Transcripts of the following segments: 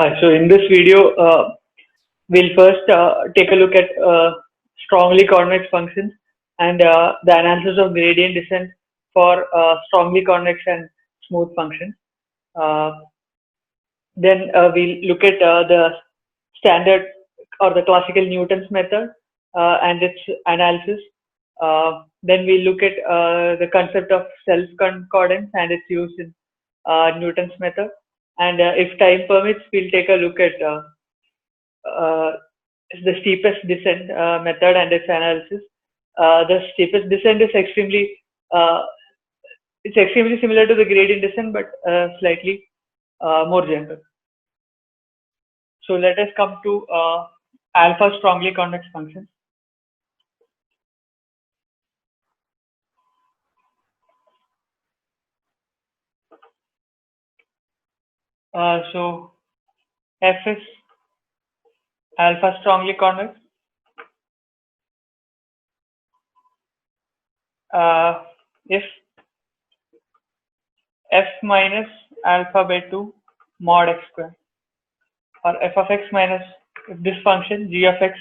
Hi, so in this video, we'll first take a look at strongly convex functions and the analysis of gradient descent for strongly convex and smooth functions. Uh, then we'll look at the standard or the classical Newton's method and its analysis. Then we'll look at the concept of self-concordance and its use in Newton's method. And if time permits, we'll take a look at uh, the steepest descent method and its analysis. The steepest descent is uh, extremely similar to the gradient descent, but slightly more general. So let us come to alpha strongly convex functions. So F is alpha strongly convex. If f minus alpha by 2 mod x square, or f of x minus, if this function g of x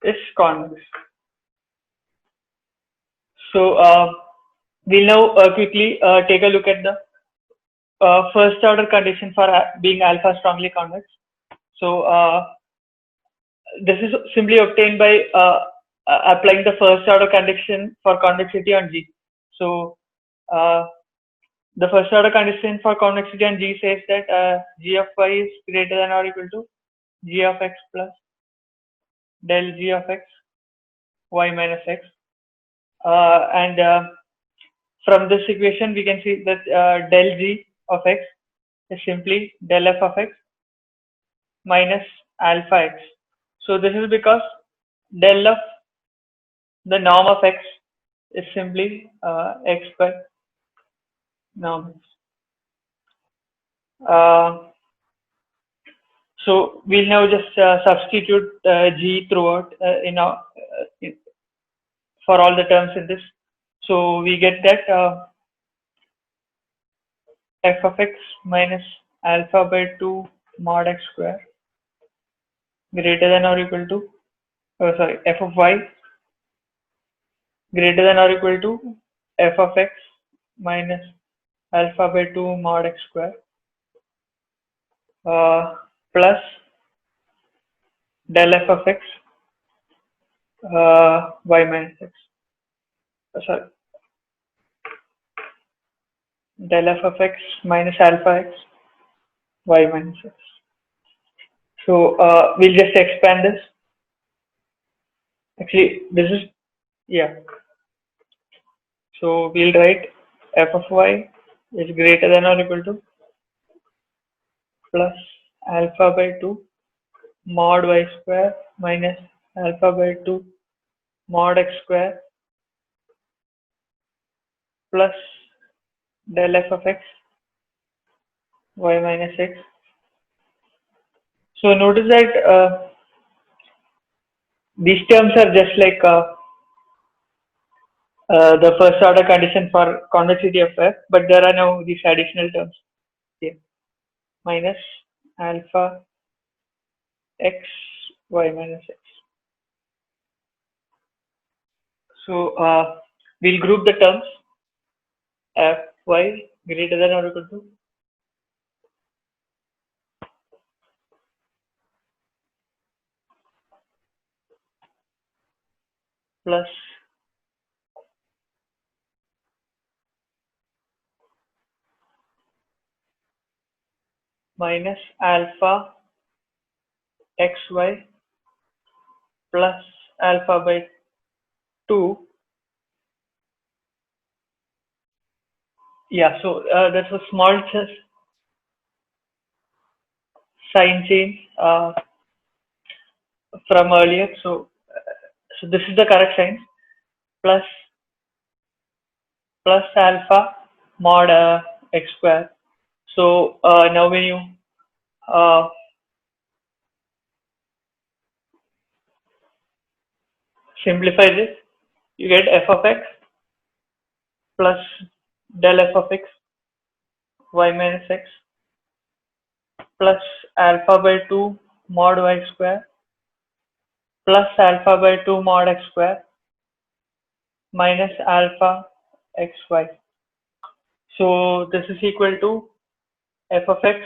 is convex. So we'll now quickly take a look at the first order condition for being alpha strongly convex. So this is simply obtained by applying the first order condition for convexity on G. So the first order condition for convexity on G says that G of y is greater than or equal to G of x plus del G of x y minus x. And from this equation, we can see that del G of x is simply del f of x minus alpha x. So this is because del of the norm of x is simply x by norm x. So we'll now just substitute g throughout for all the terms in this. So we get that f of x minus alpha by 2 mod x square greater than or equal to f of y greater than or equal to f of x minus alpha by 2 mod x square plus del f of x y minus x. Sorry, del f of x minus alpha x y minus x. So we'll just expand this. Actually, this is, yeah. So we'll write f of y is greater than or equal to plus alpha by 2 mod y square minus alpha by 2 mod x square plus del f of x y minus x. So notice that these terms are just like the first order condition for convexity of f, but there are now these additional terms here, minus alpha x y minus x. So we'll group the terms f y greater than or equal to plus minus alpha xy plus alpha by 2. Yeah, so that's a small sign change from earlier. So this is the correct sign, plus alpha mod x square. So now when you simplify this, you get f of x plus del f of x y minus x plus alpha by 2 mod y square plus alpha by 2 mod x square minus alpha xy. So this is equal to f of x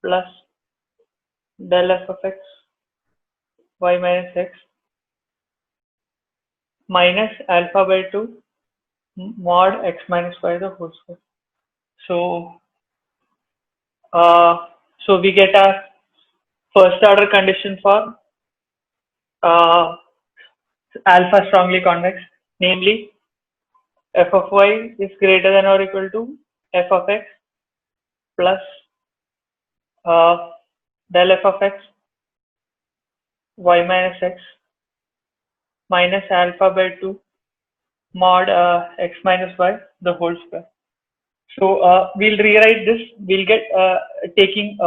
plus del f of x y minus x minus alpha by 2 mod x minus y the whole square. So so we get our first order condition for alpha strongly convex, namely f of y is greater than or equal to f of x plus del f of x y minus x minus alpha by 2 mod x minus y the whole square. So we'll rewrite this. We'll get taking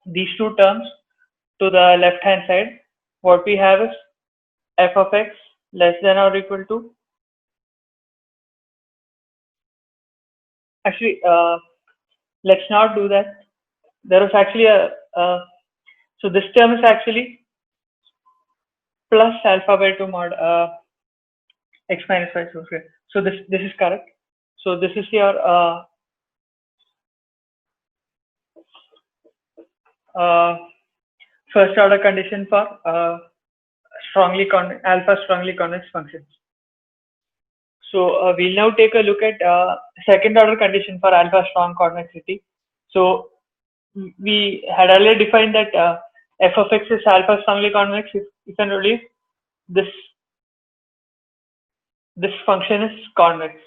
these two terms to the left hand side. What we have is f of x less than or equal to, actually let's not do that. There was actually so this term is actually plus alpha by 2 mod x minus y square. So this is correct. So this is your first order condition for alpha strongly convex functions. So we'll now take a look at second order condition for alpha strong convexity. So we had earlier defined that f of x is alpha strongly convex if and only if this function is convex.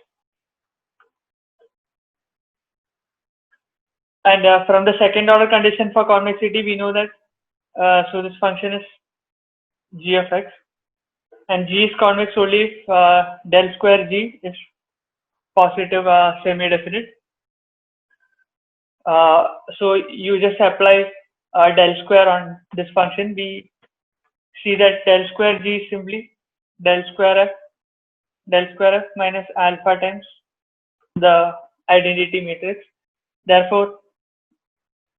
And from the second order condition for convexity, we know that so this function is g of x, and g is convex only if del square g is positive semi-definite. So you just apply del square on this function. We see that del square g is simply del square f minus alpha times the identity matrix. Therefore,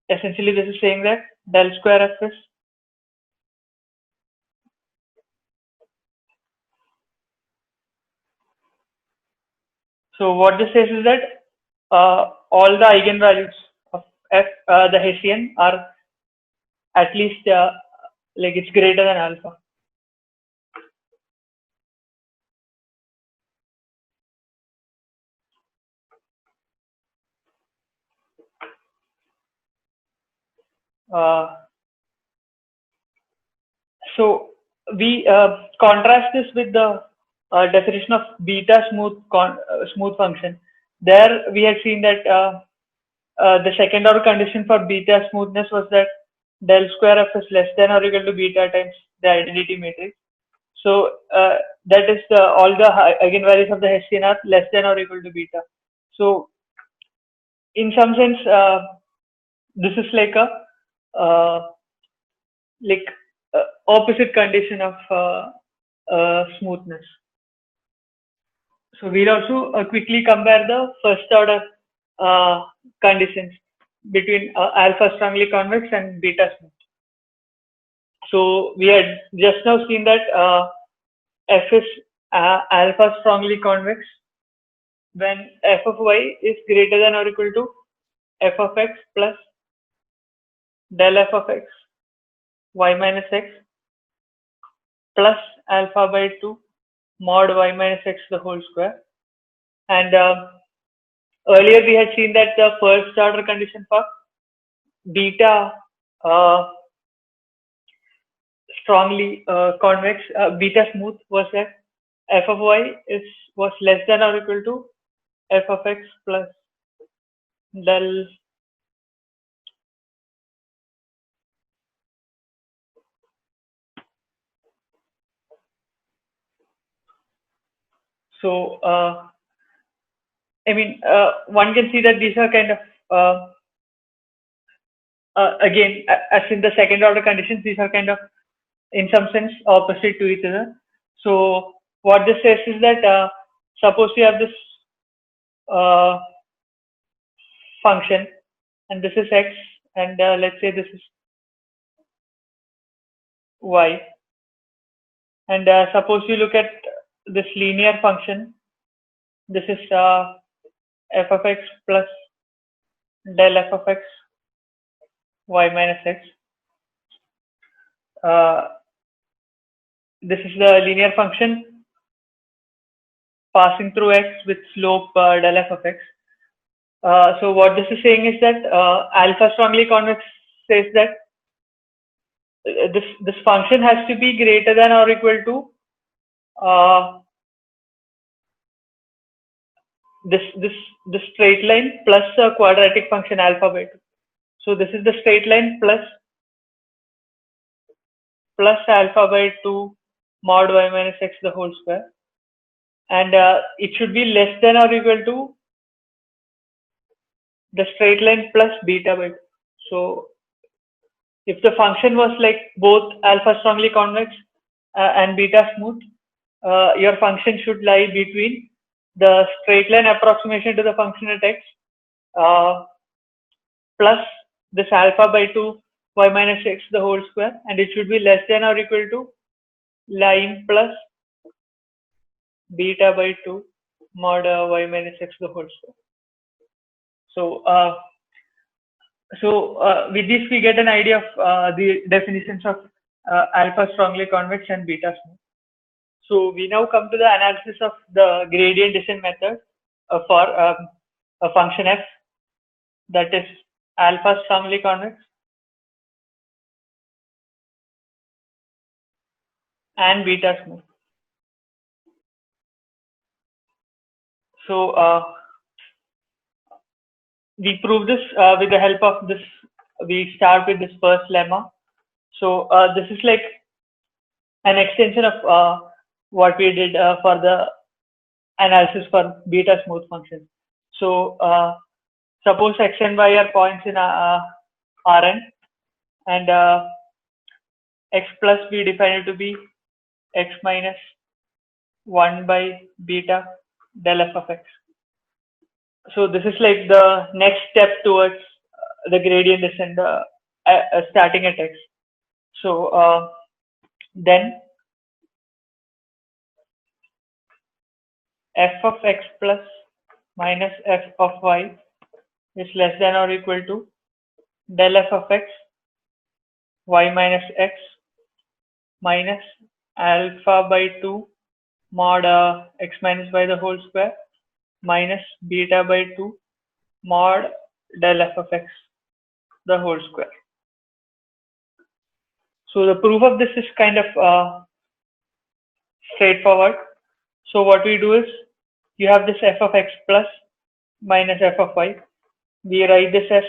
essentially this is saying that del square f is so what this says is that all the eigenvalues of f, the Hessian, are at least like it's greater than alpha. So we contrast this with the definition of beta smooth function. There we had seen that the second order condition for beta smoothness was that del square f is less than or equal to beta times the identity matrix. So that is all the eigenvalues of the Hessian are less than or equal to beta. So in some sense, this is like a opposite condition of smoothness. So we'll also quickly compare the first order conditions between alpha strongly convex and beta smooth. So we had just now seen that f is alpha strongly convex when f of y is greater than or equal to f of x plus del f of x y minus x plus alpha by 2 mod y minus x the whole square. And earlier we had seen that the first order condition for beta strongly convex beta smooth was that f of y was less than or equal to f of x plus del so I mean one can see that these are kind of again as in the second order conditions, these are kind of in some sense opposite to each other. So what this says is that suppose you have this function and this is x and let's say this is y. And suppose you look at this linear function. This is f of x plus del f of x y minus x. This is the linear function passing through x with slope del f of x. So what this is saying is that alpha strongly convex says that this function has to be greater than or equal to this straight line plus a quadratic function alpha by 2. So this is the straight line plus alpha by 2 mod y minus x the whole square, and it should be less than or equal to the straight line plus beta by 2. So if the function was like both alpha strongly convex and beta smooth, your function should lie between the straight line approximation to the function at x plus this alpha by 2 y minus x the whole square, and it should be less than or equal to line plus beta by 2 mod y minus x the whole square. So with this we get an idea of the definitions of alpha strongly convex and beta smooth. So we now come to the analysis of the gradient descent method for a function f that is alpha strongly convex and beta smooth. So we prove this with the help of this. We start with this first lemma. So this is like an extension of what we did for the analysis for beta smooth function. So suppose x and y are points in Rn, and x plus we define it to be x minus 1 by beta del f of x. So this is like the next step towards the gradient descent starting at x. So then f of x plus minus f of y is less than or equal to del f of x y minus x minus alpha by 2 mod x minus y the whole square minus beta by 2 mod del f of x the whole square. So the proof of this is kind of straightforward. So what we do is, you have this f of x plus minus f of y. We write this as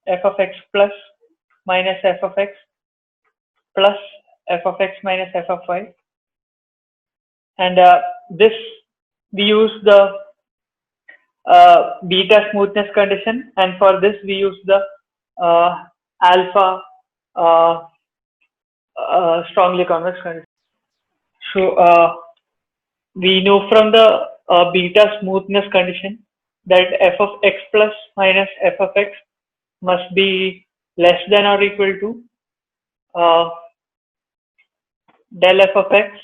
f of x plus minus f of x plus f of x minus f of y. And this we use the beta smoothness condition, and for this we use the alpha strongly convex condition. So we know from the beta smoothness condition that f of x plus minus f of x must be less than or equal to del f of x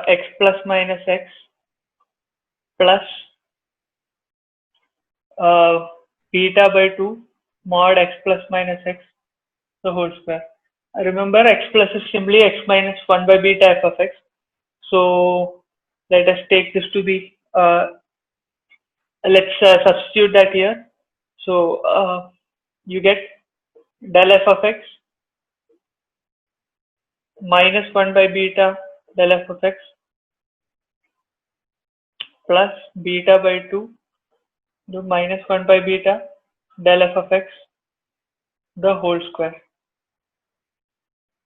x plus minus x plus beta by 2 mod x plus minus x the whole square. Remember, x plus is simply x minus 1 by beta f of x. So let us take this to be, let's substitute that here. So you get del f of x minus 1 by beta del f of x plus beta by 2 to minus 1 by beta del f of x the whole square.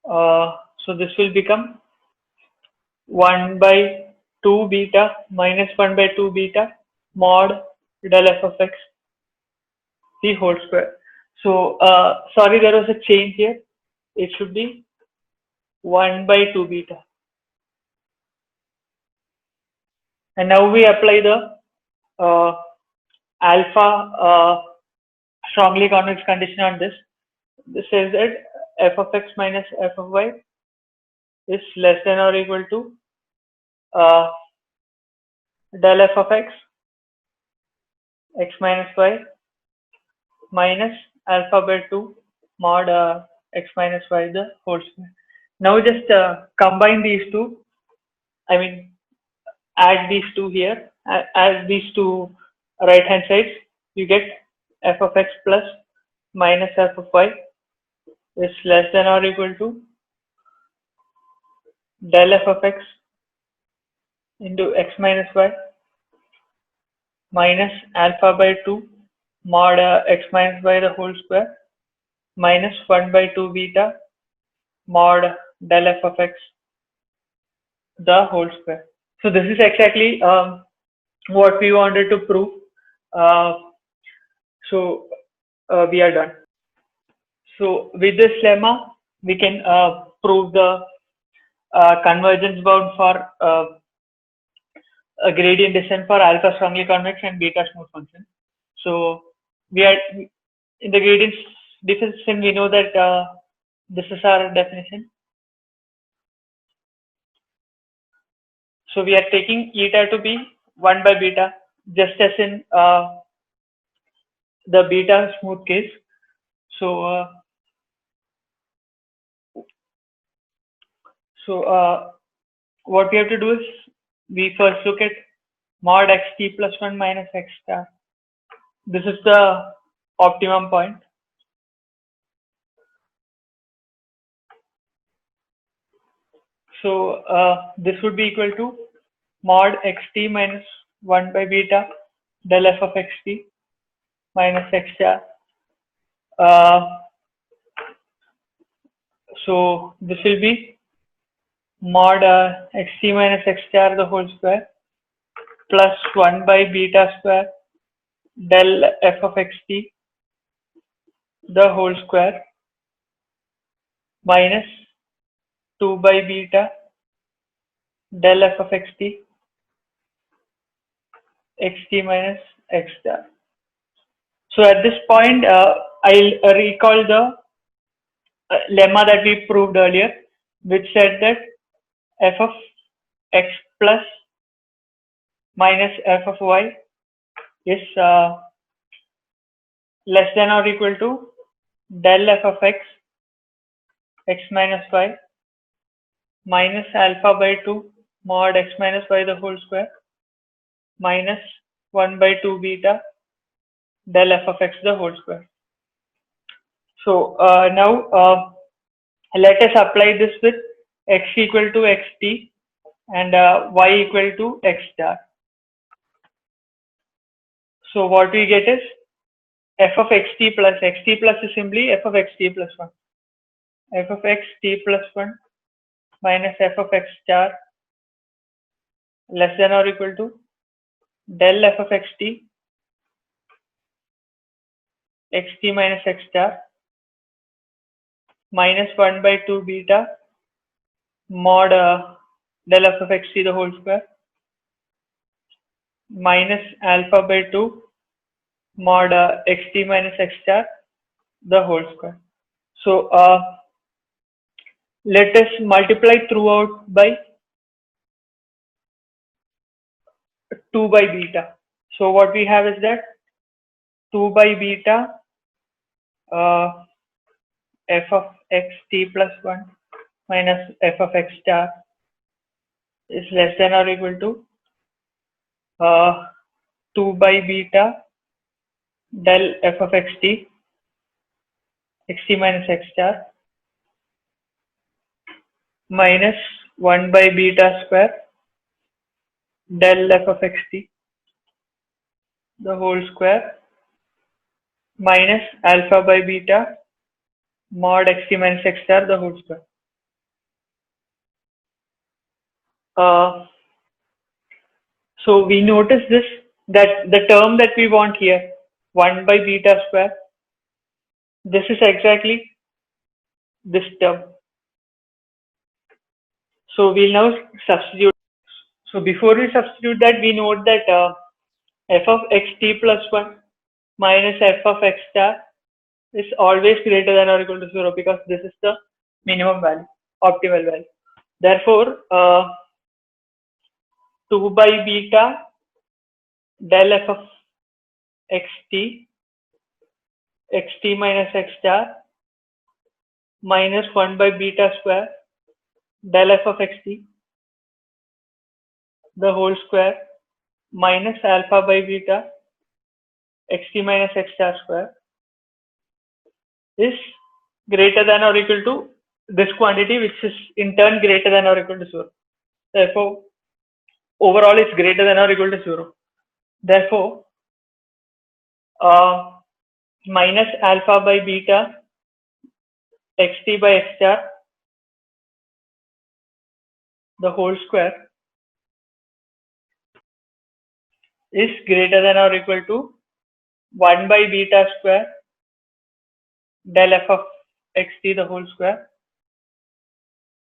So this will become 1 by 2 beta minus 1 by 2 beta mod del f of x the whole square. So sorry, there was a change here. It should be 1 by 2 beta. And now we apply the alpha strongly convex condition on this. This says that f of x minus f of y is less than or equal to uh, del f of x minus y minus alpha by 2 mod x minus y the whole square. Now just combine these two. I mean, add these two here. Add these two right hand sides. You get f of x plus minus f of y is less than or equal to del f of x into x minus y minus alpha by 2 mod x minus y the whole square minus 1 by 2 beta mod del f of x the whole square. So this is exactly what we wanted to prove. Uh, so we are done. So with this lemma, we can prove the convergence bound for a gradient descent for alpha strongly convex and beta smooth function. So we are in the gradient definition. We know that this is our definition. So we are taking eta to be 1 by beta, just as in the beta smooth case. So what we have to do is we first look at mod xt plus 1 minus x star. This is the optimum point. So this would be equal to mod xt minus 1 by beta del f of xt minus x star. So this will be mod xt minus x star the whole square plus 1 by beta square del f of xt the whole square minus 2 by beta del f of xt minus x star. So at this point, I'll recall the lemma that we proved earlier, which said that f of x plus minus f of y is less than or equal to del f of x minus y minus alpha by 2 mod x minus y the whole square minus 1 by 2 beta del f of x the whole square. So now let us apply this with x equal to xt and y equal to x star. So what we get is f of xt plus is simply f of xt plus 1. F of xt plus 1 minus f of x star less than or equal to del f of xt minus x star minus 1 by 2 beta mod del f of xt the whole square minus alpha by 2 mod xt minus x star the whole square. So let us multiply throughout by 2 by beta. So what we have is that 2 by beta f of xt plus 1 minus f of x star is less than or equal to 2 by beta del f of xt minus x star minus 1 by beta square del f of xt the whole square minus alpha by beta mod xt minus x star the whole square. So we notice this, that the term that we want here, 1 by beta square, this is exactly this term. So we'll now substitute. So before we substitute that, we note that f of xt plus 1 minus f of x star is always greater than or equal to 0 because this is the minimum value, optimal value. Therefore, 2 by beta del f of xt minus x star minus 1 by beta square del f of xt the whole square minus alpha by beta xt minus x star square is greater than or equal to this quantity, which is in turn greater than or equal to 0. Therefore, overall it's greater than or equal to 0. Therefore, minus alpha by beta xt by x star the whole square is greater than or equal to 1 by beta square del f of xt the whole square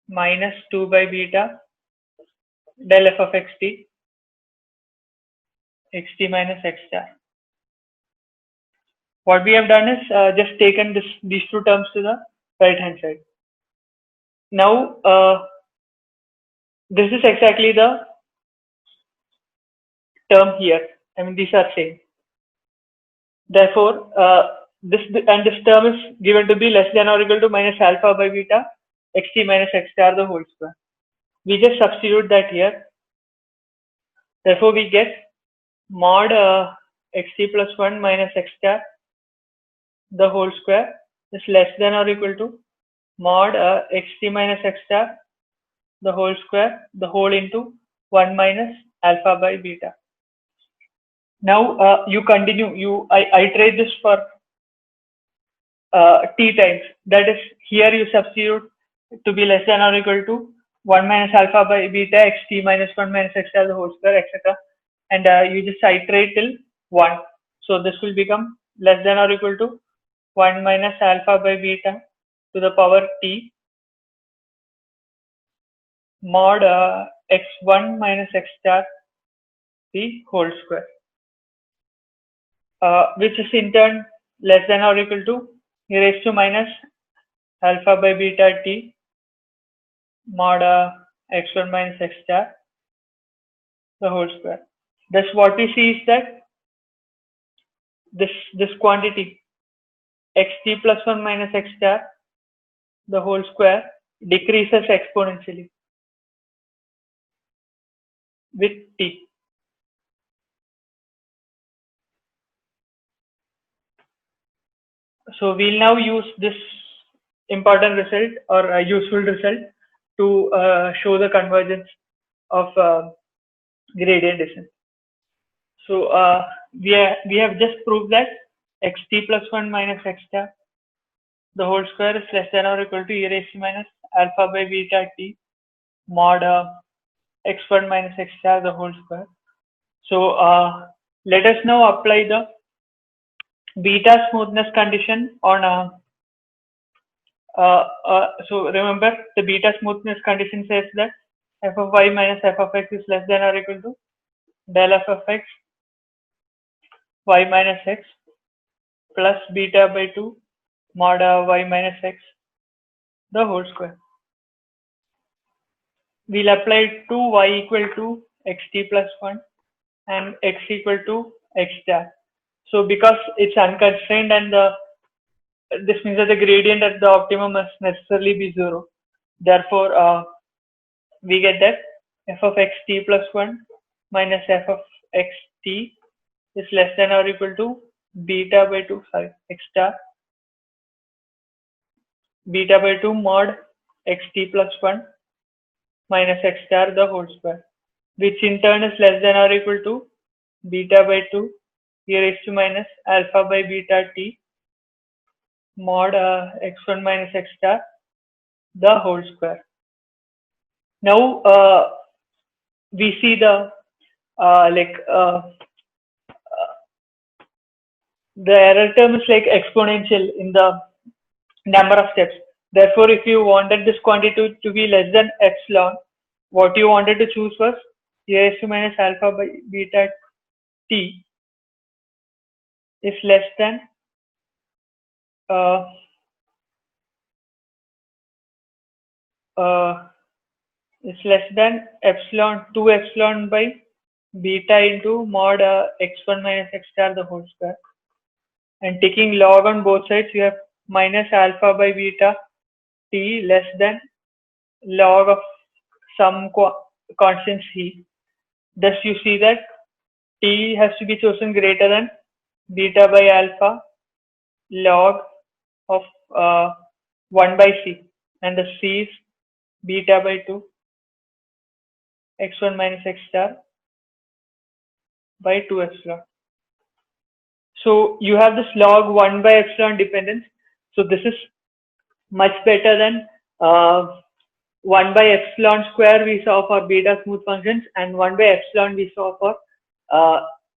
minus 2 by beta del f of xt minus x star. What we have done is just taken these two terms to the right hand side. Now this is exactly the term here. I mean, these are same. Therefore, this term is given to be less than or equal to minus alpha by beta xt minus x star the whole square. We just substitute that here. Therefore, we get mod xt plus 1 minus x star the whole square is less than or equal to mod xt minus x star the whole square the whole into 1 minus alpha by beta. Now you continue, I iterate this for t times. That is, here you substitute to be less than or equal to 1 minus alpha by beta xt minus 1 minus x star the whole square, etc. And you just iterate till 1. So this will become less than or equal to 1 minus alpha by beta to the power t mod x1 minus x star the whole square, which is in turn less than or equal to e raised to minus alpha by beta t mod x1 minus x star the whole square. Thus what we see is that this quantity xt plus 1 minus x star the whole square decreases exponentially with t. So we'll now use this important result or a useful result to show the convergence of gradient descent. So we have just proved that xt plus 1 minus x star the whole square is less than or equal to e raised to minus alpha by beta t mod x1 minus x star the whole square. So let us now apply the beta smoothness condition on so remember, the beta smoothness condition says that f of y minus f of x is less than or equal to del f of x y minus x plus beta by 2 mod y minus x the whole square. We'll apply 2y equal to xt plus 1 and x equal to x star. So because it's unconstrained and this means that the gradient at the optimum must necessarily be 0. Therefore, we get that f of xt plus 1 minus f of xt is less than or equal to beta by 2 x star beta by 2 mod xt plus 1 minus x star the whole square, which in turn is less than or equal to beta by 2 e raised to minus alpha by beta t mod x1 minus x star the whole square. Now we see the the error term is like exponential in the number of steps. Therefore, if you wanted this quantity to be less than epsilon, what you wanted to choose was e raised to minus alpha by beta t is less than uh, is less than epsilon 2 epsilon by beta into mod x1 minus x star the whole square. And taking log on both sides, you have minus alpha by beta t less than log of some constant c. Thus, you see that t has to be chosen greater than beta by alpha log of 1 by c, and the c is beta by 2 x1 minus x star by 2 epsilon. So you have this log 1 by epsilon dependence. So this is much better than 1 by epsilon square we saw for beta smooth functions and 1 by epsilon we saw for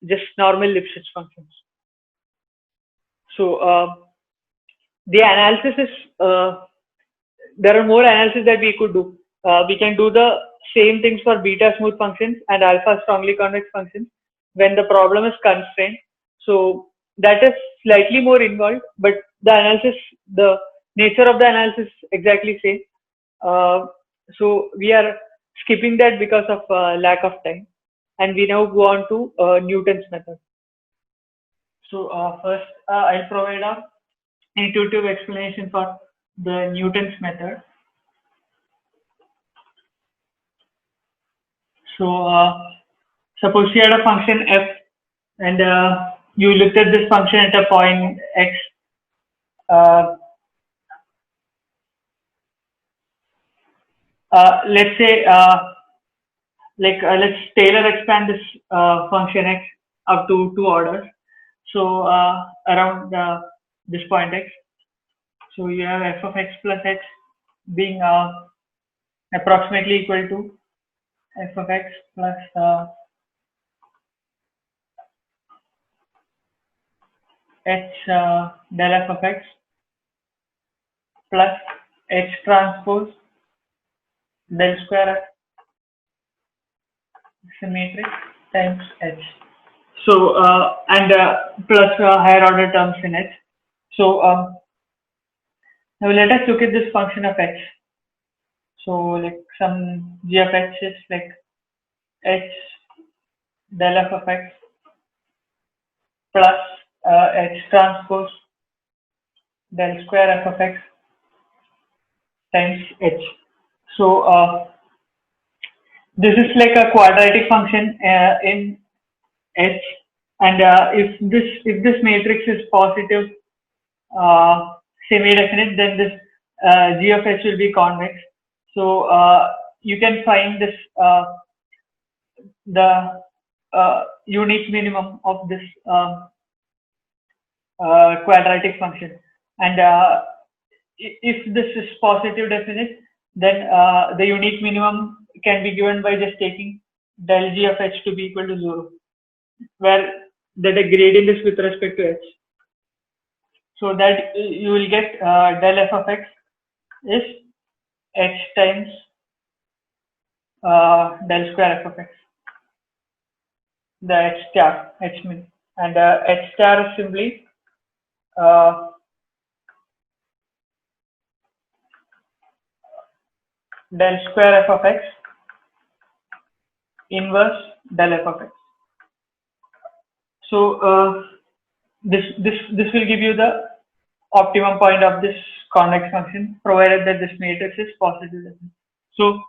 just normal Lipschitz functions. So the analysis is, there are more analysis that we could do. We can do the same things for beta smooth functions and alpha strongly convex functions when the problem is constrained. So that is slightly more involved, but the analysis, the nature of the analysis is exactly same. So we are skipping that because of lack of time, and we now go on to Newton's method. So first, I'll provide a intuitive explanation for the Newton's method. So suppose you had a function f, and you looked at this function at a point x. Let's say, let's Taylor expand this function x up to 2 orders. So around this point x, so you have f of x plus x being approximately equal to f of x plus h del f of x plus h transpose del square matrix times h. So and plus higher order terms in h. So now let us look at this function of h. So like some g of h is like h del f of x plus h transpose del square f of x times h. So this is like a quadratic function in h, and if this matrix is positive semi-definite, then this g of h will be convex. So you can find this the unique minimum of this quadratic function, and if this is positive definite, then the unique minimum can be given by just taking del g of h to be equal to 0, where the gradient is with respect to h. So that you will get del f of x is h times del square f of x, the h star, h min, and h star is simply del square f of x inverse del f of x. So this will give you the optimum point of this convex function, provided that this matrix is positive. So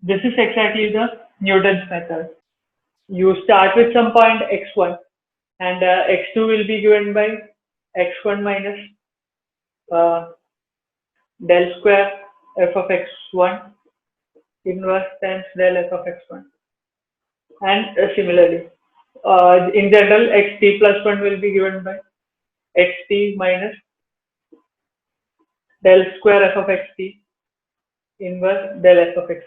this is exactly the Newton's method. You start with some point x1, and x2 will be given by x1 minus del square f of x1 inverse times del f of x1, and similarly in general xt plus 1 will be given by xt minus del square f of xt inverse del f of x.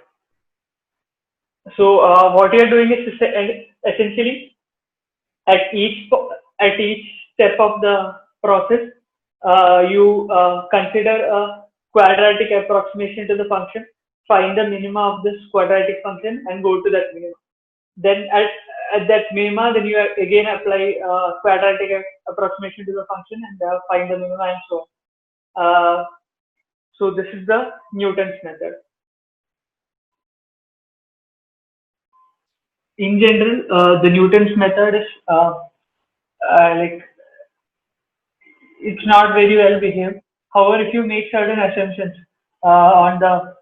So what you are doing is essentially at each step of the process, you consider a quadratic approximation to the function, find the minima of this quadratic function, and go to that minimum. Then at that minima, then you again apply quadratic approximation to the function and find the minima and so on. So this is the Newton's method. In general, the Newton's method is like it's not very well behaved. However, if you make certain assumptions on the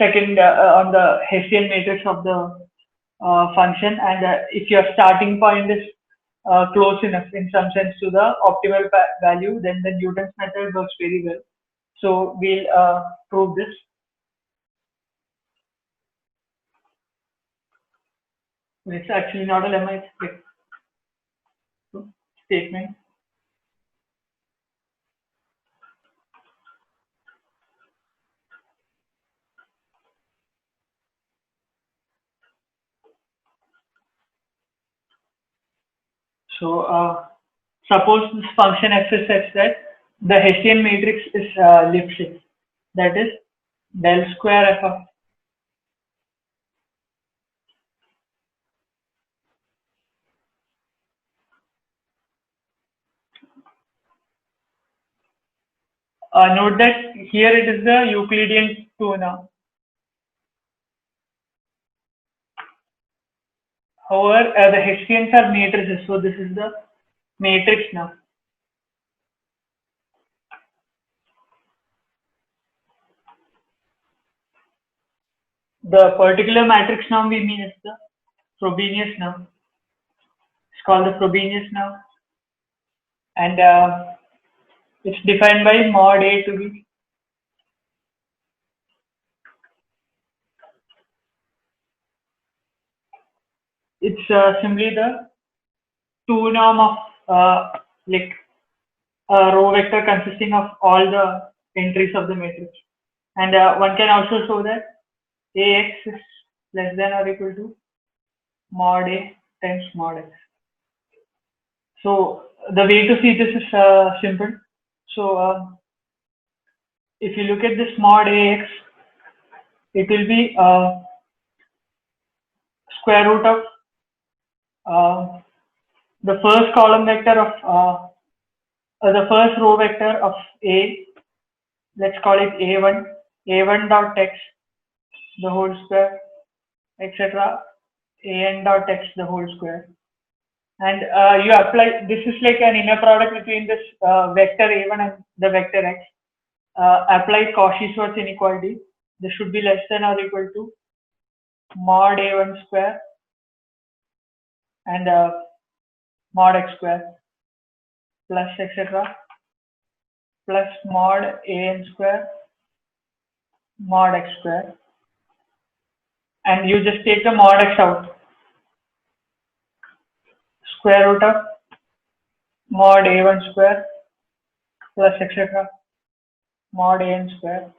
on the Hessian matrix of the function, and if your starting point is close enough in some sense to the optimal value, then the Newton's method works very well. So we'll prove this. It's actually not a lemma, it's like statement. So suppose this function f is such that the Hessian matrix is Lipschitz, that is del square f of note that here it is the Euclidean 2 now. However, the Hessians are matrices, so this is the matrix now. The particular matrix now we mean is the Frobenius now. It's called the Frobenius now, and it's defined by mod A to be it's simply the 2 norm of like a row vector consisting of all the entries of the matrix. And one can also show that AX is less than or equal to mod A times mod X. So the way to see this is simple. So if you look at this mod AX, it will be square root of the first column vector of the first row vector of A, let's call it A1 dot x the whole square, etc. AN dot x the whole square. And you apply, this is like an inner product between this vector A1 and the vector x. Apply Cauchy-Schwarz inequality. This should be less than or equal to mod A1 square and mod x square plus etc. plus mod AN square mod x square, and you just take the mod x out, square root of mod A1 square plus etc. mod AN square,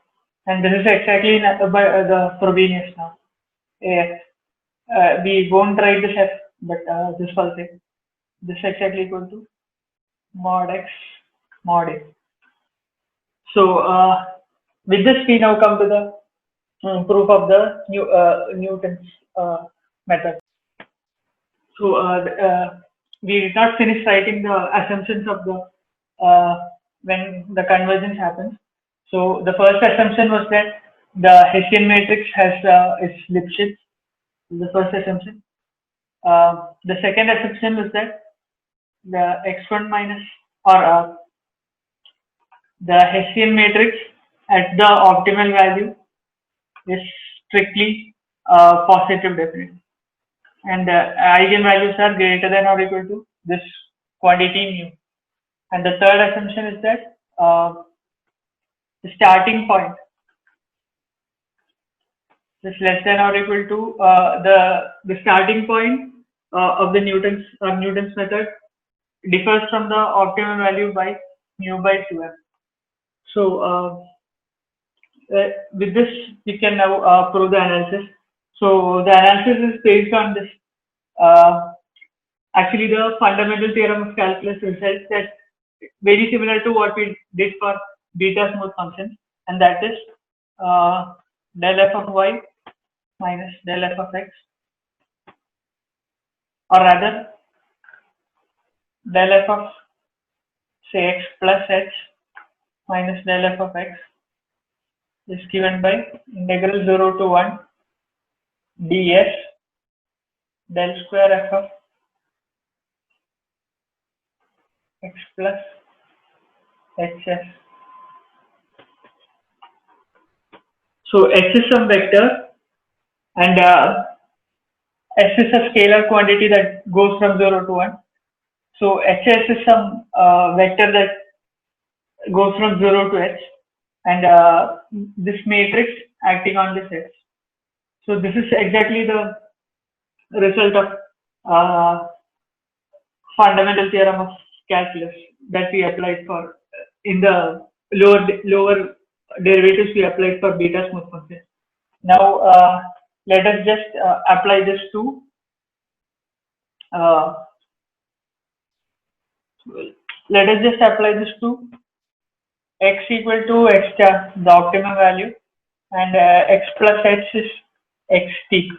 and this is exactly by the Frobenius now. We won't write this f, but this whole thing, this is exactly equal to mod x mod A. So with this we now come to the proof of the Newton's method. So we did not finish writing the assumptions of the when the convergence happens. So the first assumption was that the Hessian matrix has is Lipschitz. The first assumption. The second assumption was that the x1 minus or the Hessian matrix at the optimal value is strictly positive definite, and eigenvalues are greater than or equal to this quantity mu. And the third assumption is that the starting point is less than or equal to the starting point of the Newton's method differs from the optimal value by mu by 2m. So with this we can now prove the analysis. So the analysis is based on this. Actually, the fundamental theorem of calculus results that very similar to what we did for beta smooth functions, and that is del f of y minus del f of x or rather del f of say x plus h minus del f of x is given by integral 0 to 1 ds del square f of x plus hs. So h is some vector and s is a scalar quantity that goes from 0 to 1. So hs is some vector that goes from 0 to h, and this matrix acting on this h. So this is exactly the result of fundamental theorem of calculus that we applied for in the lower derivatives we applied for beta smooth function. Now let us just apply this to uh, x equal to x star, the optimum value, and x plus h is xt.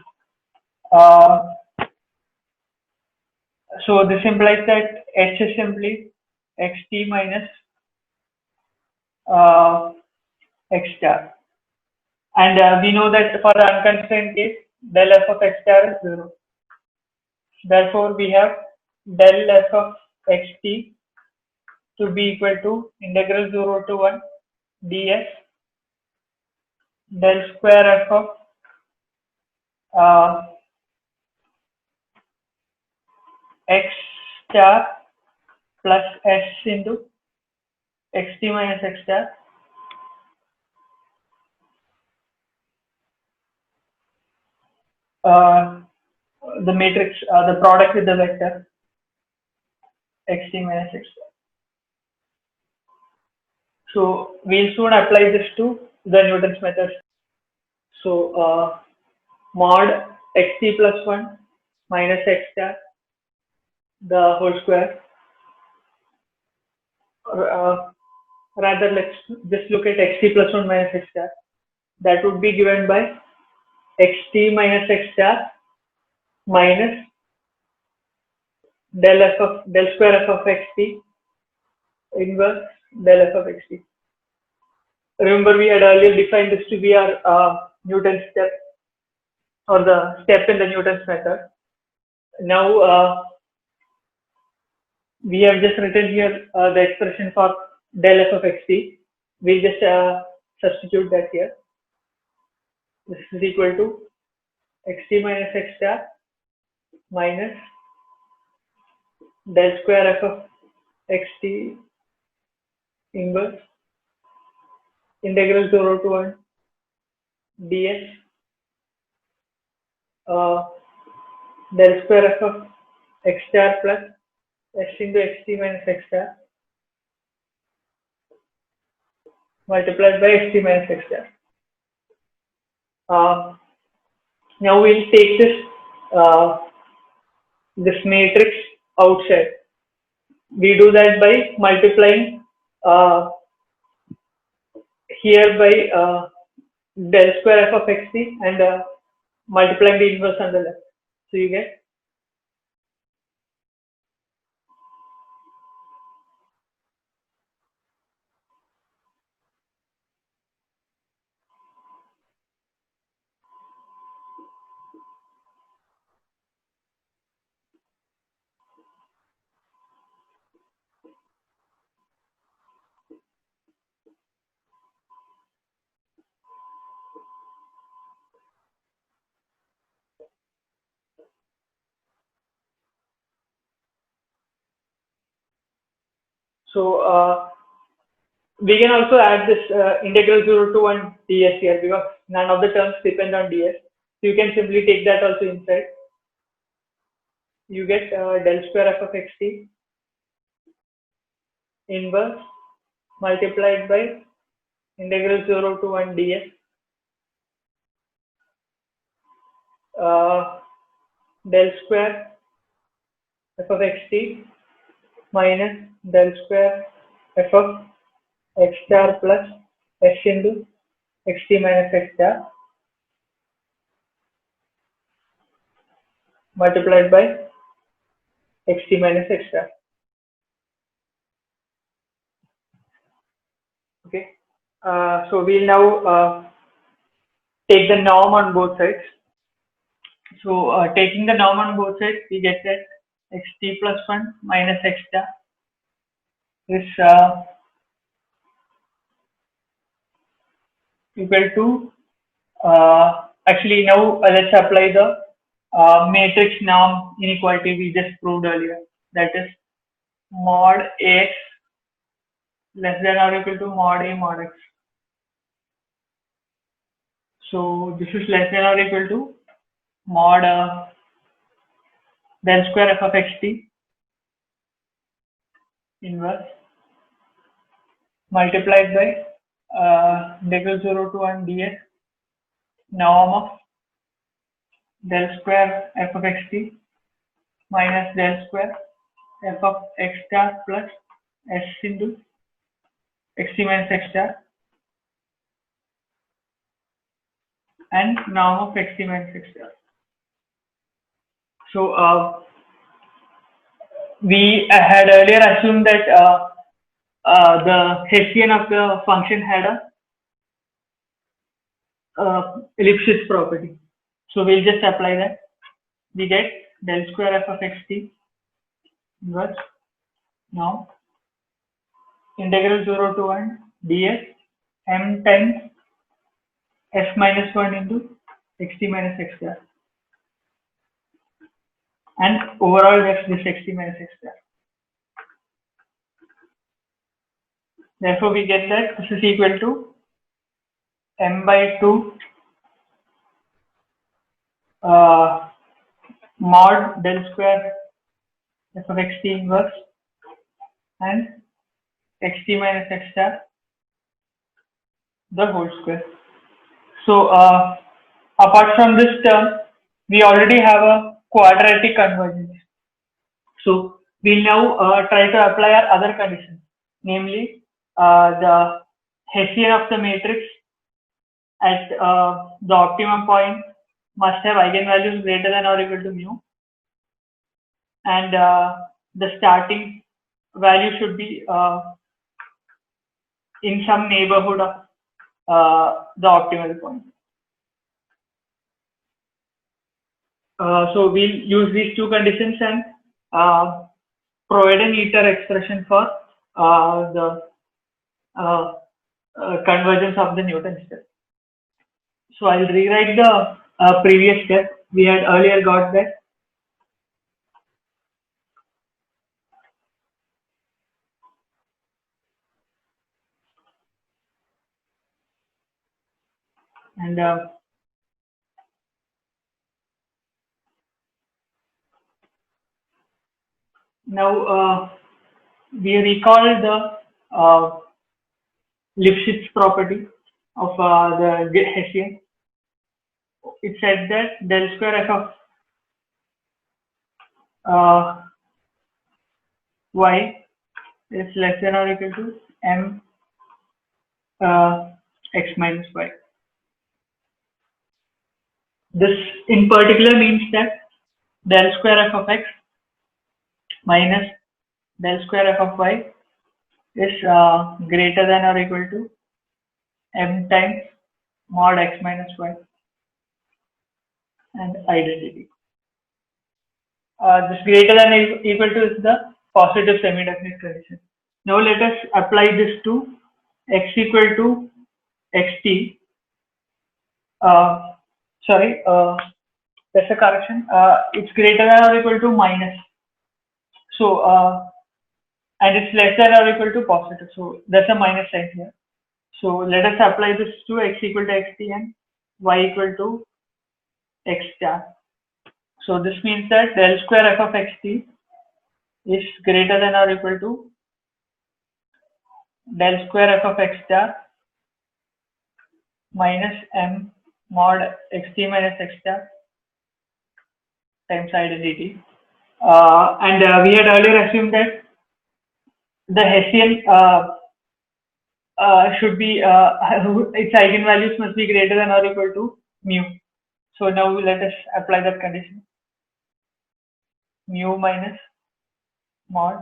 So this implies that h is simply xt minus x star, and we know that for the unconstrained case, del f of x star is 0. Therefore, we have del f of xt to be equal to integral 0 to 1 ds del square f of uh, x star plus s into xt minus x star the matrix, the product with the vector xt minus x star. So we'll soon apply this to the Newton's method. So mod xt plus 1 minus x star the whole square. Rather, let's just look at xt plus 1 minus x star. That would be given by xt minus x star minus del square f of xt inverse del f of xt. Remember, we had earlier defined this to be our Newton's step, or the step in the Newton's method. Now we have just written here the expression for del f of xt. We'll just substitute that here. This is equal to xt minus x star minus del square f of xt inverse integral 0 to 1 ds del square f of x star plus s into xt minus x star multiplied by xt minus x star. Now we'll take this matrix outside. We do that by multiplying here by del square f of xt and multiplying the inverse on the left. So you get so we can also add this integral 0 to 1 ds here because none of the terms depend on ds. So you can simply take that also inside. You get del square f of xt inverse multiplied by integral 0 to 1 ds del square f of xt minus del square f of x star plus s into xt minus x star multiplied by xt minus x star. Okay. So we'll now take the norm on both sides. So taking the norm on both sides, we get that xt plus 1 minus x star is equal to, actually now let's apply the matrix norm inequality we just proved earlier. That is mod ax less than or equal to mod a mod x. So this is less than or equal to mod del square f of xt inverse multiplied by integral 0 to 1 dx norm of del square f of xt minus del square f of x star plus s into xt minus x star and norm of xt minus x star. So we had earlier assumed that the Hessian of the function had a Lipschitz property. So we'll just apply that. We get del square f of xt inverse now integral 0 to 1 dx m times s minus 1 into xt minus x star, and overall that's this xt minus x star. Therefore we get that this is equal to m by 2 mod del square f of xt inverse and xt minus x star the whole square. So apart from this term, we already have a quadratic convergence. So we'll now try to apply our other conditions, namely the Hessian of the matrix at the optimum point must have eigenvalues greater than or equal to mu, and the starting value should be in some neighborhood of the optimal point. So we'll use these two conditions and provide an Noether expression for the convergence of the Newton step. So I'll rewrite the previous step. We had earlier got that and now we recall the Lipschitz property of the Hessian. It said that del square f of y is less than or equal to m x minus y. This in particular means that del square f of x minus del square f of y is greater than or equal to m times mod x minus y and identity. This greater than or equal to is the positive semi-definite condition. Now let us apply this to x equal to xt. Sorry, that's a correction. It's greater than or equal to minus. So and it's less than or equal to positive. So that's a minus sign here. So let us apply this to x equal to xt and y equal to x star. So this means that del square f of xt is greater than or equal to del square f of x star minus m mod xt minus x star times identity. And we had earlier assumed that the Hessian should be its eigenvalues must be greater than or equal to mu. So now let us apply that condition. Mu minus mod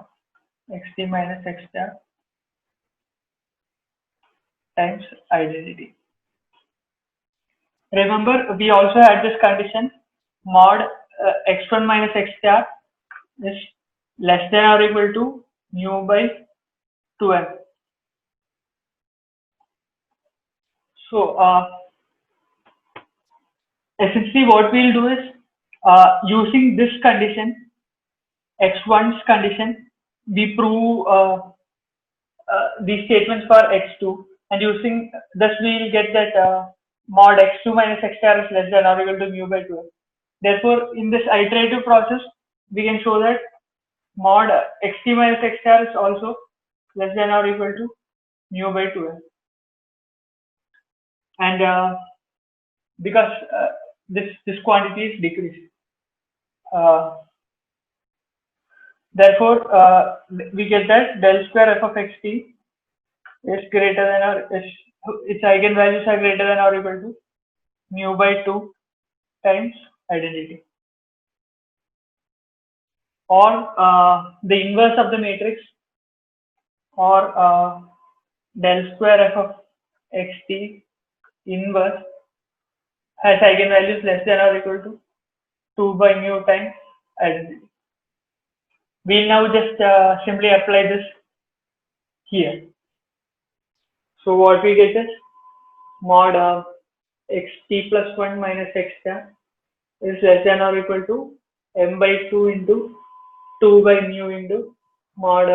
xt minus x star times identity. Remember, we also had this condition mod x1 minus x star is less than or equal to mu by 2m. So essentially what we'll do is using this condition, x1's condition, we prove these statements for x2, and using this we'll get that mod x2 minus x star is less than or equal to mu by 2m. Therefore, in this iterative process, we can show that mod xt minus x star is also less than or equal to mu by 2m. And because this quantity is decreasing. Therefore, we get that del square f of xt is greater than or its eigenvalues are greater than or equal to mu by 2 times identity, or the inverse of the matrix, or del square f of xt inverse has eigenvalues less than or equal to 2 by mu times identity. We'll now just simply apply this here. So what we get is mod xt plus 1 minus x star is less than or equal to m by 2 into 2 by mu into mod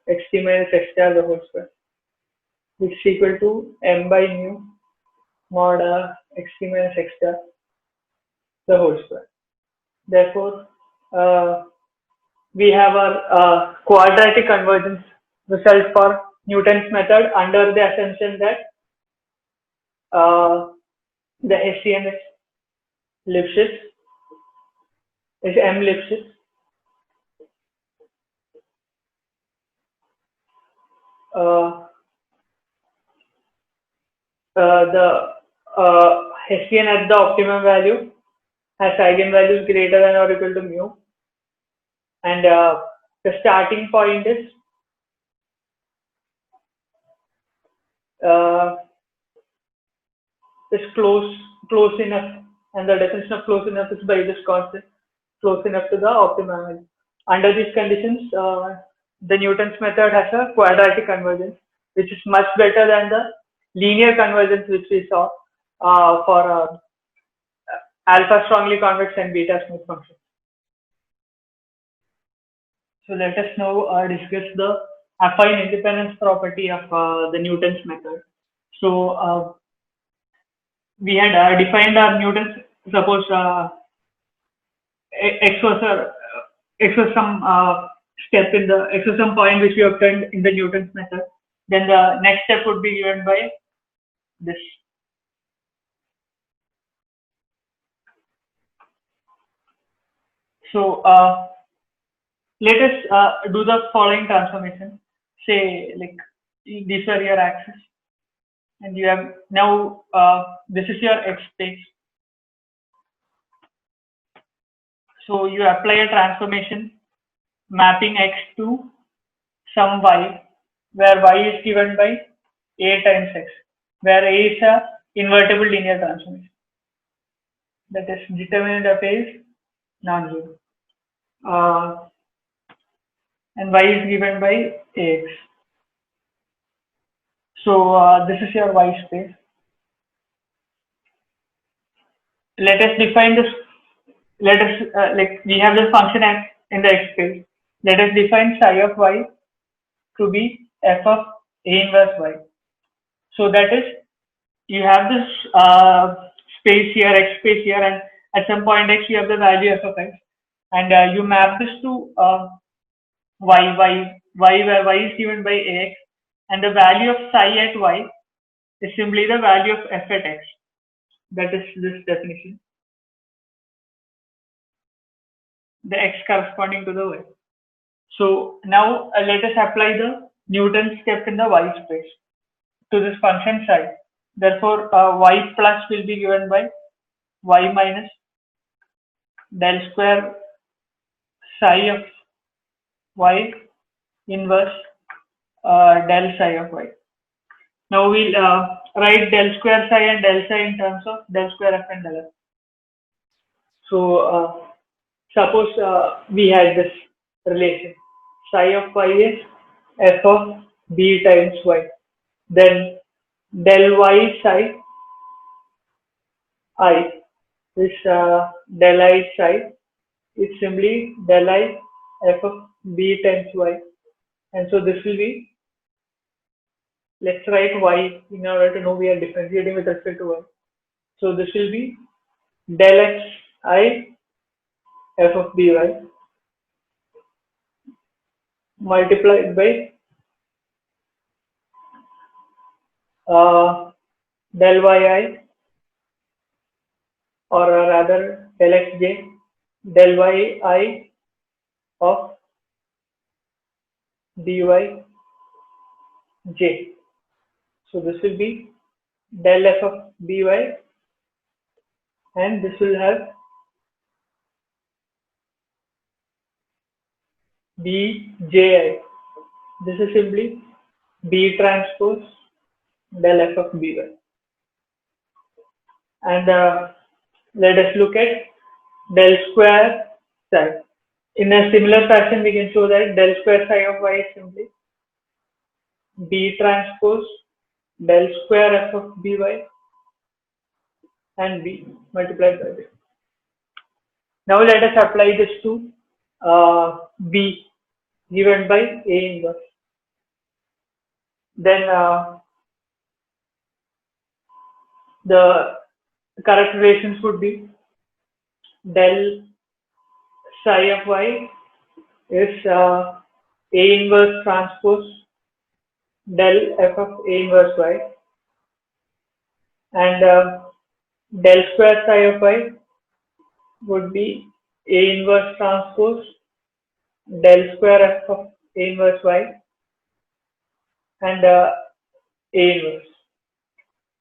xt minus x star the whole square, which is equal to m by mu mod xt minus x star the whole square. Therefore, we have our quadratic convergence result for Newton's method under the assumption that the Hessian is Lipschitz, is M Lipschitz. The Hessian at the optimum value has eigenvalues greater than or equal to mu, and the starting point is close enough, and the definition of close enough is by this constant, close enough to the optimum value. Under these conditions, the Newton's method has a quadratic convergence, which is much better than the linear convergence which we saw for alpha strongly convex and beta smooth functions. So let us now discuss the affine independence property of the Newton's method. So we had defined our Newton's. Suppose x was some step in the x was some point which we obtained in the Newton's method. Then the next step would be given by this. So let us do the following transformation. Say, like, these are your axes, and you have now this is your x space. So you apply a transformation mapping x to some y, where y is given by a times x, where a is a invertible linear transformation. That is, determinant of a is non-zero, and y is given by ax. So this is your y space. Let us define this. Let us like we have this function in the x space. Let us define psi of y to be f of a inverse y. So that is, you have this space here, x space here, and at some point x you have the value f of x, and you map this to y where y is given by ax, and the value of psi at y is simply the value of f at x. That is this definition. The x corresponding to the y. So now let us apply the Newton's step in the y space to this function psi. Therefore, y plus will be given by y minus del square psi of y inverse del psi of y. Now we'll write del square psi and del psi in terms of del square f and del f. So suppose we had this relation psi of y is f of b times y. Then del y psi I is del I psi is simply del I f of b times y. And so this will be, let's write y in order to know we are differentiating with respect to y. So this will be del x I f of by multiplied by del yi, or rather del xj del yi of dy j. So this will be del f of by, and this will have bji. This is simply b transpose del f of by. And let us look at del square psi. In a similar fashion, we can show that del square psi of y is simply b transpose del square f of by and b multiplied by b. Now let us apply this to b given by a inverse. Then the correct relations would be del psi of y is a inverse transpose del f of a inverse y, and del square psi of y would be a inverse transpose del square f of a inverse y and a inverse.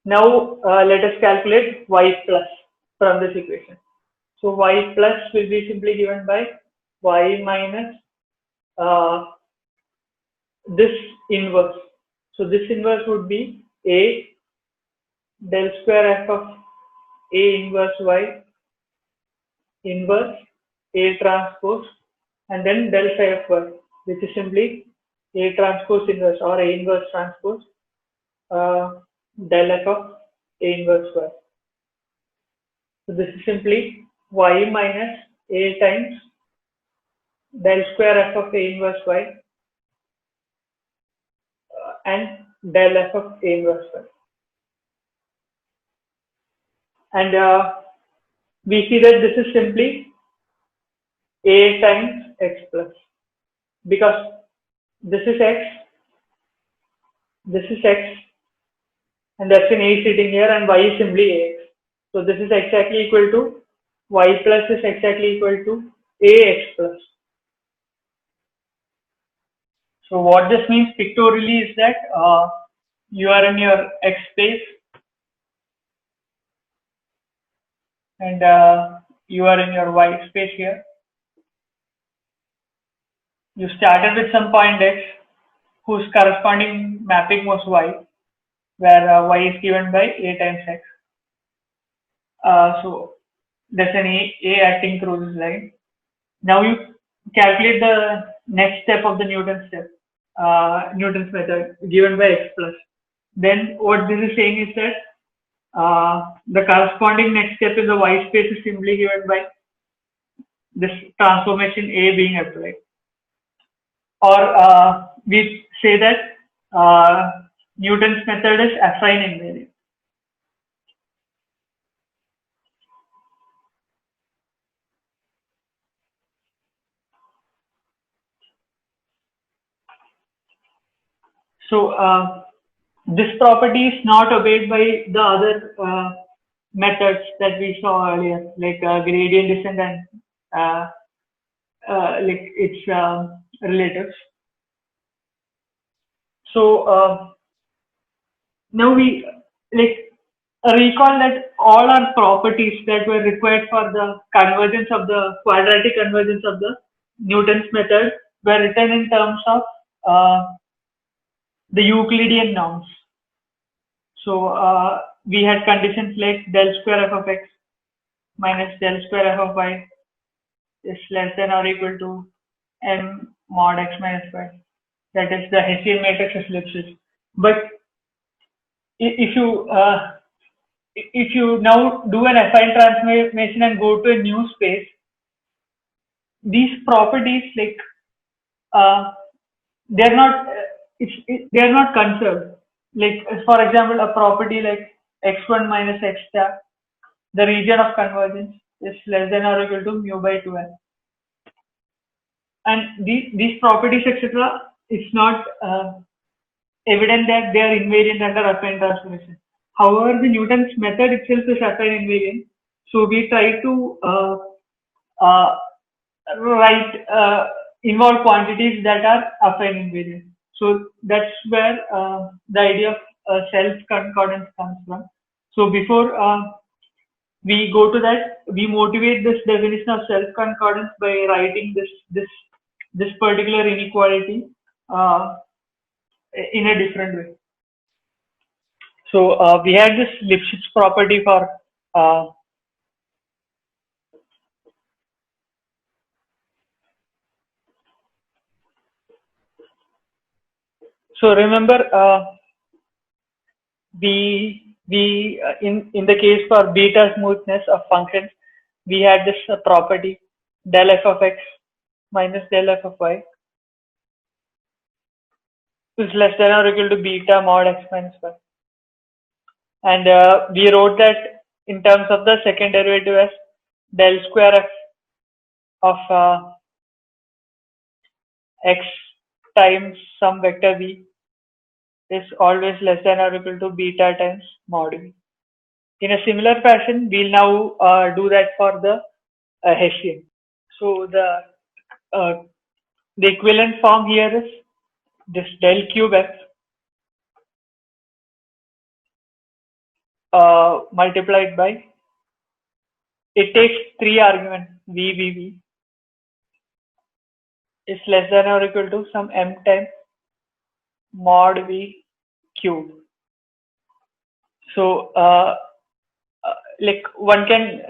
Now let us calculate y plus from this equation. So y plus will be simply given by y minus this inverse. So this inverse would be a del square f of a inverse y inverse a transpose and then del psi of y, which is simply a transpose inverse or a inverse transpose del f of a inverse y. So this is simply y minus a times del square f of a inverse y and del f of a inverse y. And we see that this is simply a times x plus, because this is x, and that's an a sitting here, and y is simply ax. So this is exactly equal to y plus is exactly equal to ax plus. So what this means pictorially is that you are in your x space and you are in your y space here. You started with some point x whose corresponding mapping was y, where y is given by a times x. So there's an a acting through this line. Now you calculate the next step of the Newton's method given by x plus. Then what this is saying is that the corresponding next step in the y space is simply given by this transformation a being applied. Or we say that Newton's method is affine invariant. So this property is not obeyed by the other methods that we saw earlier, like gradient descent and like its relatives. So now we recall that all our properties that were required for the convergence of the quadratic convergence of the Newton's method were written in terms of uh, the Euclidean norms. So we had conditions like del square f of x minus del square f of y is less than or equal to m mod x minus y. That is the Hessian matrix of ellipses. But if you now do an affine transformation and go to a new space, these properties like uh, they're not they're not conserved. Like for example, a property like x1 minus x star, the region of convergence is less than or equal to mu by 2n. And these properties, etc., it's not evident that they are invariant under affine transformation. However, the Newton's method itself is affine invariant. So we try to uh, write involve quantities that are affine invariant. So that's where the idea of self-concordance comes from. So before we go to that, we motivate this definition of self-concordance by writing this particular inequality uh, in a different way. So we had this Lipschitz property for so remember we in the case for beta smoothness of functions, we had this property del f of x minus del f of y is less than or equal to beta mod x minus y. And we wrote that in terms of the second derivative as del square f of x times some vector v is always less than or equal to beta times mod v. In a similar fashion, we'll now do that for the Hessian. So uh, the equivalent form here is this del cube f multiplied by, it takes three arguments, v is less than or equal to some m times mod v cube. So like one can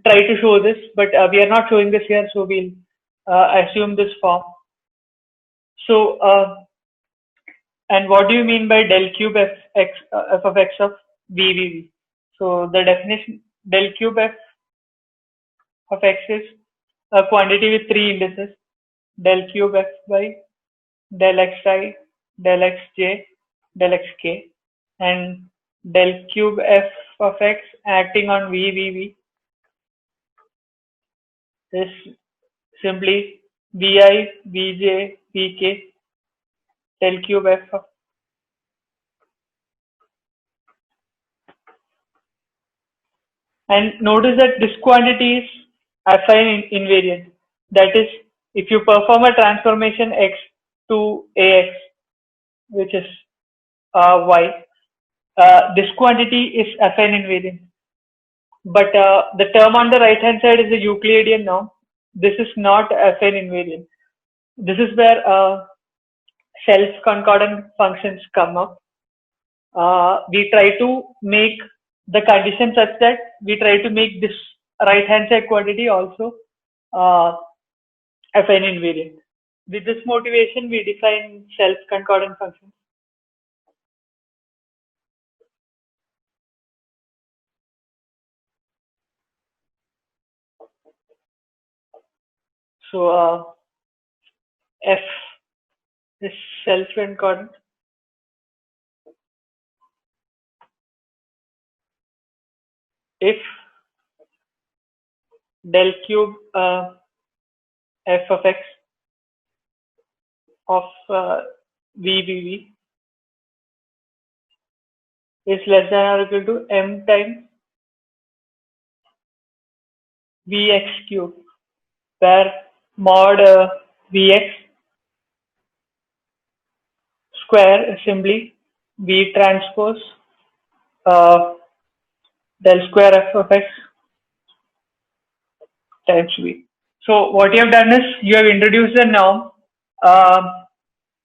try to show this, but we are not showing this here, so we'll assume this form. So and what do you mean by del cube f of x of v? So the definition, del cube f of x is a quantity with three indices, del cube f by del xi, del xj, del xk, and del cube f of x acting on v is simply vi, vj, vk, del cube f of. And notice that this quantity is affine invariant. That is, if you perform a transformation x to ax, which is y, this quantity is affine invariant. But the term on the right hand side is the Euclidean norm. This is not affine invariant. This is where self-concordant functions come up. We try to make the condition such that we try to make this right hand side quantity also affine invariant. With this motivation, we define self-concordant functions. So f is self-concordant if del cube f of x of v is less than or equal to m times vx cube, where mod vx square is simply v transpose del square f of x times v. So what you have done is you have introduced the norm uh,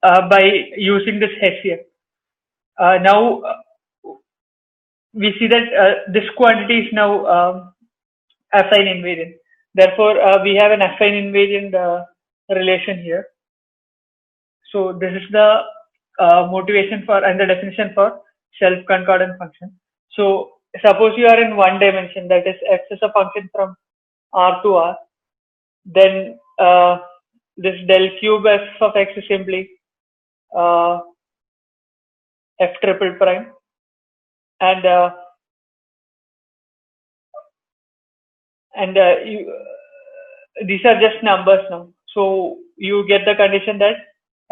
by using this Hessian. Now we see that this quantity is now affine invariant. Therefore, we have an affine invariant relation here. So this is the motivation for and the definition for self-concordant function. So suppose you are in one dimension, that is f is a function from R to R, then this del cube f of x is simply uh, f triple prime, and these are just numbers now. So you get the condition that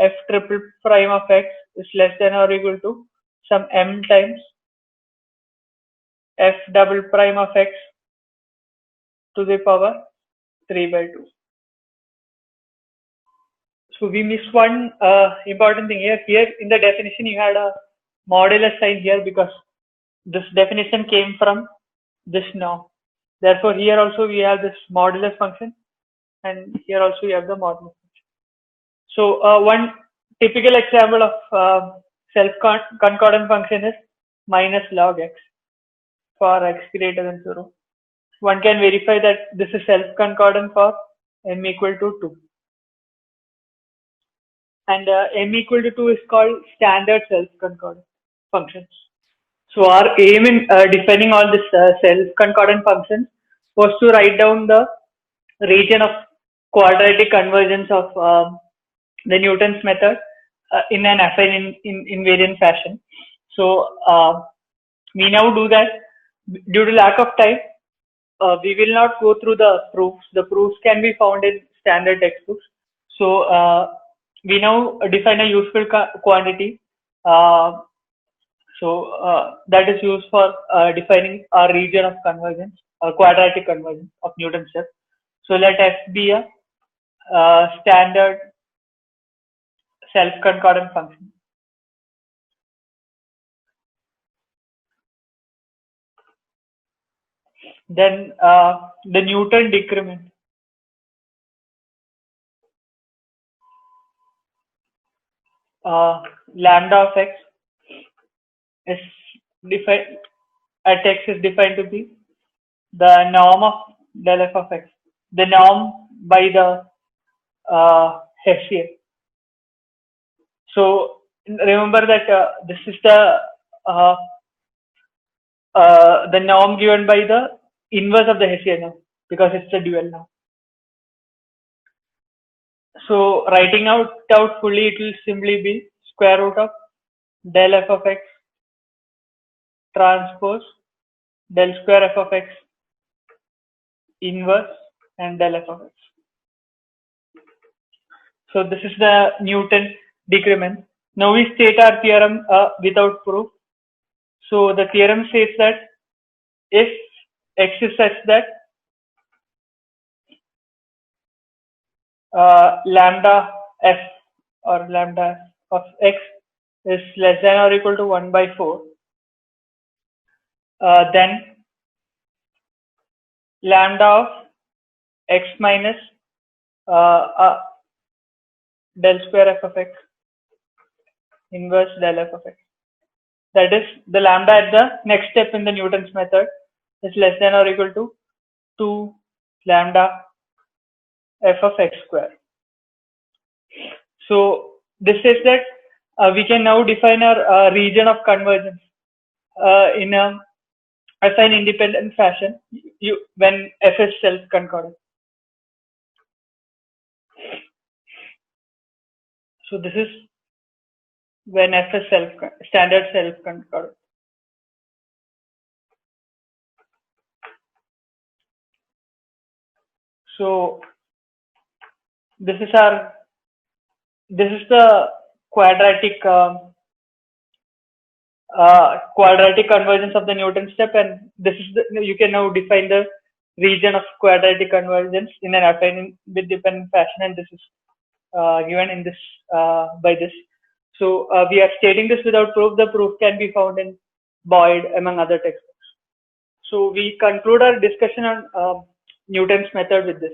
f triple prime of x is less than or equal to some m times f double prime of x to the power 3 by 2. So we missed one important thing here. Here in the definition you had a modulus sign here because this definition came from this norm. Therefore here also we have this modulus function, and here also we have the modulus function. So one typical example of self-concordant function is minus log x for x greater than 0. One can verify that this is self-concordant for m equal to 2. And m equal to 2 is called standard self-concordant functions. So our aim in defining all this self-concordant functions was to write down the region of quadratic convergence of the Newton's method in an affine invariant fashion. So we now do that. Due to lack of time, we will not go through the proofs. The proofs can be found in standard textbooks. So we now define a useful quantity. That is used for defining our region of convergence, quadratic convergence of Newton's step. So let f be a standard self-concordant function. Then the Newton decrement. Lambda of x is defined at x is defined to be the norm of del f of x, the norm by the Hessian. So remember that this is the norm given by the inverse of the Hessian now, because it's a dual now. So writing out fully, it will simply be square root of del f of x transpose del square f of x inverse and del f of x. So this is the Newton decrement. Now we state our theorem without proof. So the theorem says that if x is such that lambda f or lambda of x is less than or equal to 1 by 4, then lambda of x minus del square f of x inverse del f of x, that is the lambda at the next step in the Newton's method is less than or equal to 2 lambda f of x square. So this says that we can now define our region of convergence in a affine independent fashion when f is self-concordant. So this is when f is standard self-concordant. So this is the quadratic convergence of the Newton step, and this is you can now define the region of quadratic convergence in an affine independent fashion, and this is given in this by this. So we are stating this without proof. The proof can be found in Boyd among other textbooks. So we conclude our discussion on Newton's method with this.